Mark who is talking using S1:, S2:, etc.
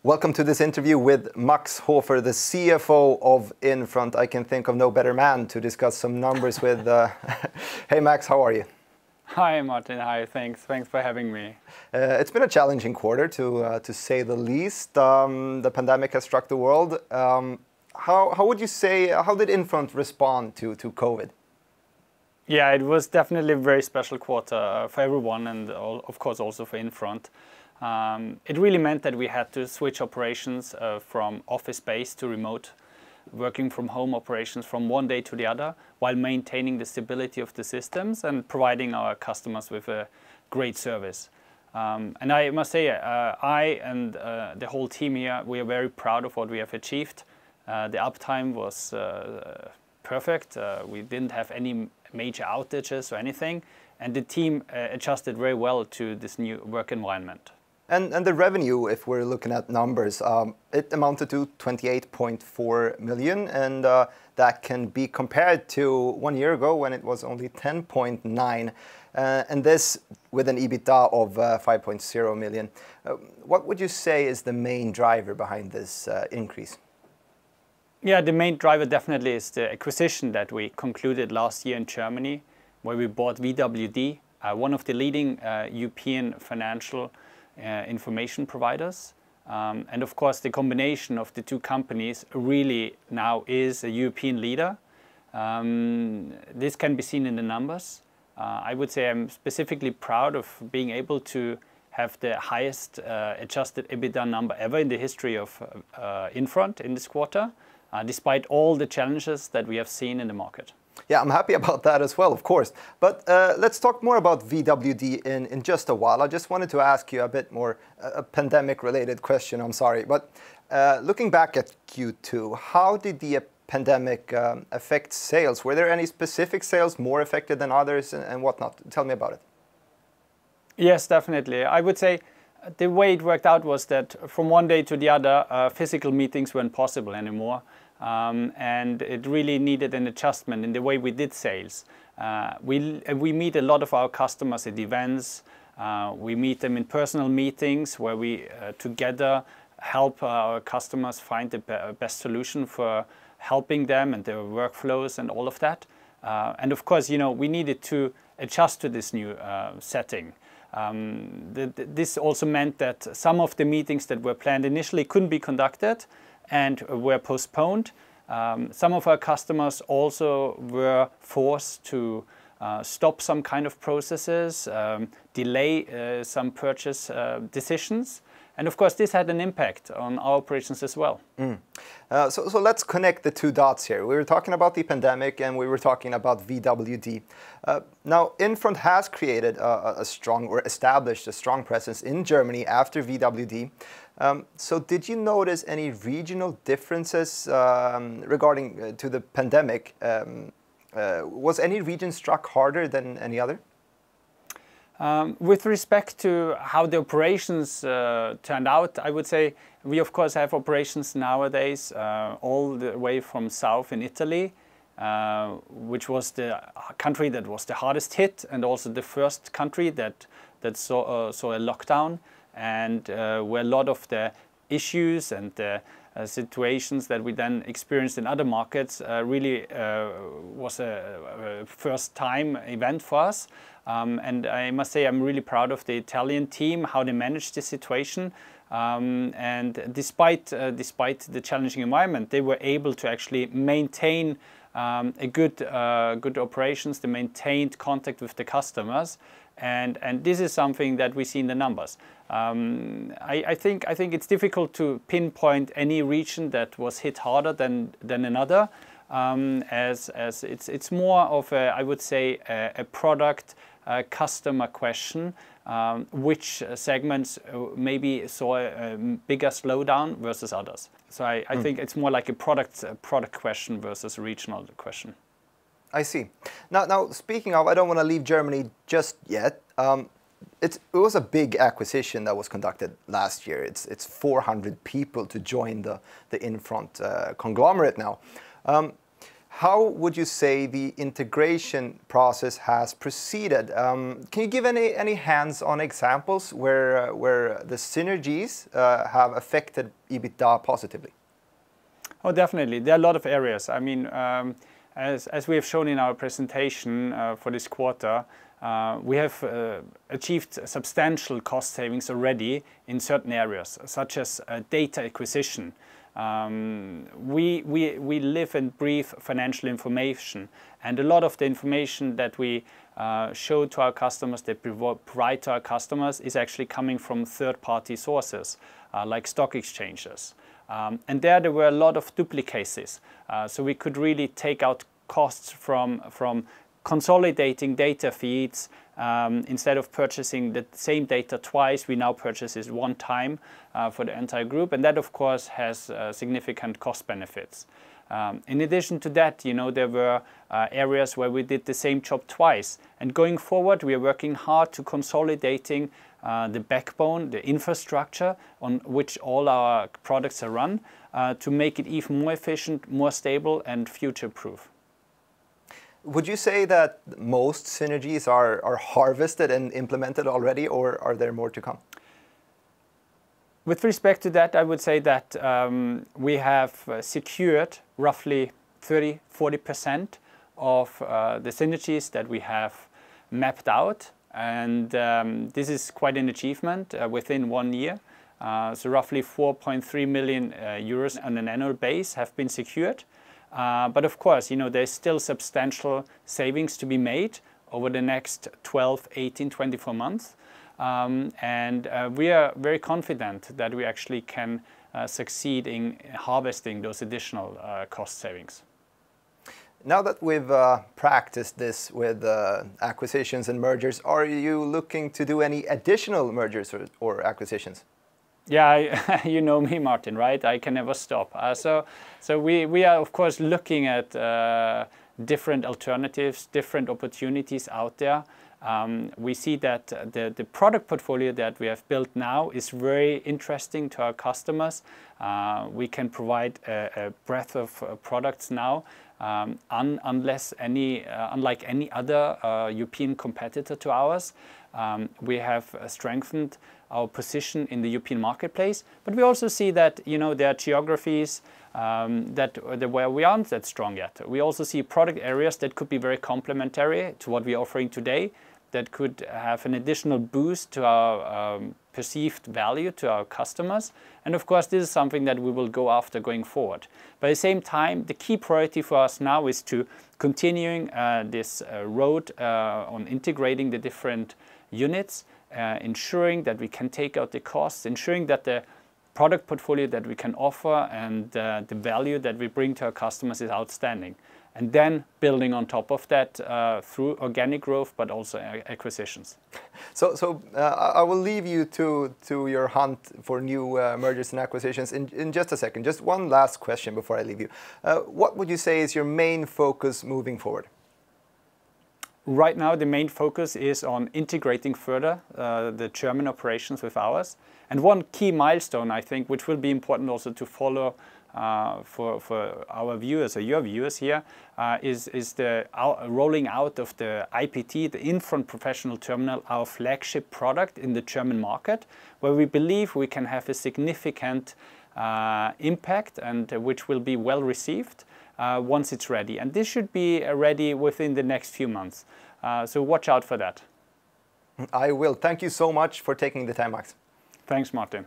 S1: Welcome to this interview with Max Hofer, the CFO of Infront. I can think of no better man to discuss some numbers with. Hey Max, how are you?
S2: Hi Martin, hi, thanks for having me.
S1: It's been a challenging quarter to say the least. The pandemic has struck the world. How would you say, how did Infront respond to COVID?
S2: Yeah, it was definitely a very special quarter for everyone and of course also for Infront. It really meant that we had to switch operations from office-based to remote, working from home operations from one day to the other, while maintaining the stability of the systems and providing our customers with a great service. And I must say, I and the whole team here, we are very proud of what we have achieved. The uptime was perfect. We didn't have any major outages or anything, and the team adjusted very well to this new work environment.
S1: And the revenue, if we're looking at numbers, it amounted to 28.4 million, and that can be compared to 1 year ago when it was only 10.9, and this with an EBITDA of 5.0 million. What would you say is the main driver behind this increase?
S2: Yeah, the main driver definitely is the acquisition that we concluded last year in Germany, where we bought VWD, one of the leading European financial information providers. And of course, the combination of the two companies really now is a European leader. This can be seen in the numbers. I would say I'm specifically proud of being able to have the highest adjusted EBITDA number ever in the history of Infront in this quarter, despite all the challenges that we have seen in the market.
S1: Yeah, I'm happy about that as well, of course. But let's talk more about VWD in just a while. I just wanted to ask you a bit more, a pandemic-related question, I'm sorry. But looking back at Q2, how did the pandemic affect sales? Were there any specific sales more affected than others and whatnot? Tell me about it.
S2: Yes, definitely. I would say the way it worked out was that from one day to the other, physical meetings weren't possible anymore. And it really needed an adjustment in the way we did sales. We meet a lot of our customers at events. We meet them in personal meetings where we together help our customers find the best solution for helping them and their workflows and all of that. And of course, we needed to adjust to this new setting. This also meant that some of the meetings that were planned initially couldn't be conducted and were postponed. Some of our customers also were forced to stop some kind of processes, delay some purchase decisions. And of course, this had an impact on our operations as well. So let's connect the two dots here. We were talking about the pandemic and we were talking about VWD.
S1: Now, Infront has created a strong, or established a strong presence in Germany after VWD. So did you notice any regional differences regarding to the pandemic? Was any region struck harder than any other?
S2: With respect to how the operations turned out, I would say we of course have operations nowadays all the way from south in Italy, which was the country that was the hardest hit and also the first country that saw a lockdown, and where a lot of the issues and the situations that we then experienced in other markets really was a first-time event for us. And I must say I'm really proud of the Italian team, how they managed this situation. And despite the challenging environment, they were able to actually maintain a good operations. They maintained contact with the customers. And this is something that we see in the numbers. I think it's difficult to pinpoint any region that was hit harder than another, as it's more of a, I would say, a product customer question, which segments maybe saw a bigger slowdown versus others. So I think it's more like a product question versus a regional question.
S1: I see. Now speaking of, I don't want to leave Germany just yet. It was a big acquisition that was conducted last year. It's 400 people to join the Infront conglomerate now. How would you say the integration process has proceeded? Can you give any hands-on examples where the synergies have affected EBITDA positively?
S2: Oh, definitely. There are a lot of areas. I mean, as we have shown in our presentation for this quarter, we have achieved substantial cost savings already in certain areas, such as data acquisition. We live and breathe financial information, and a lot of the information that we show to our customers, that we provide to our customers, is actually coming from third-party sources, like stock exchanges. And there were a lot of duplicacies, so we could really take out costs from consolidating data feeds. Instead of purchasing the same data twice, we now purchase it one time for the entire group, and that of course has significant cost benefits. In addition to that, there were areas where we did the same job twice, and going forward we are working hard to consolidating the backbone, the infrastructure on which all our products are run, to make it even more efficient, more stable and future-proof.
S1: Would you say that most synergies are harvested and implemented already, or are there more to come?
S2: With respect to that, I would say that we have secured roughly 30–40% of the synergies that we have mapped out, and this is quite an achievement within 1 year. So roughly 4.3 million euros on an annual base have been secured. But of course, there's still substantial savings to be made over the next 12, 18, 24 months. And we are very confident that we actually can succeed in harvesting those additional cost savings.
S1: Now that we've practiced this with acquisitions and mergers, are you looking to do any additional mergers or acquisitions?
S2: Yeah, you know me, Martin, right? I can never stop. So we are, of course, looking at different alternatives, different opportunities out there. We see that the product portfolio that we have built now is very interesting to our customers. We can provide a breadth of products now, unlike any other European competitor to ours. We have strengthened our position in the European marketplace, but we also see that there are geographies where we aren't that strong yet. We also see product areas that could be very complementary to what we're offering today, that could have an additional boost to our perceived value to our customers. And of course, this is something that we will go after going forward. But at the same time, the key priority for us now is to continuing this road on integrating the different units, ensuring that we can take out the costs, ensuring that the product portfolio that we can offer and the value that we bring to our customers is outstanding. And then building on top of that through organic growth, but also acquisitions.
S1: So I will leave you to your hunt for new mergers and acquisitions in just a second. Just one last question before I leave you. What would you say is your main focus moving forward?
S2: Right now, the main focus is on integrating further the German operations with ours. And one key milestone, I think, which will be important also to follow for our viewers or your viewers here, is the rolling out of the IPT, the Infront Professional Terminal, our flagship product in the German market, where we believe we can have a significant impact and which will be well received once it's ready. And this should be ready within the next few months. So watch out for that.
S1: I will. Thank you so much for taking the time, Max.
S2: Thanks, Martin.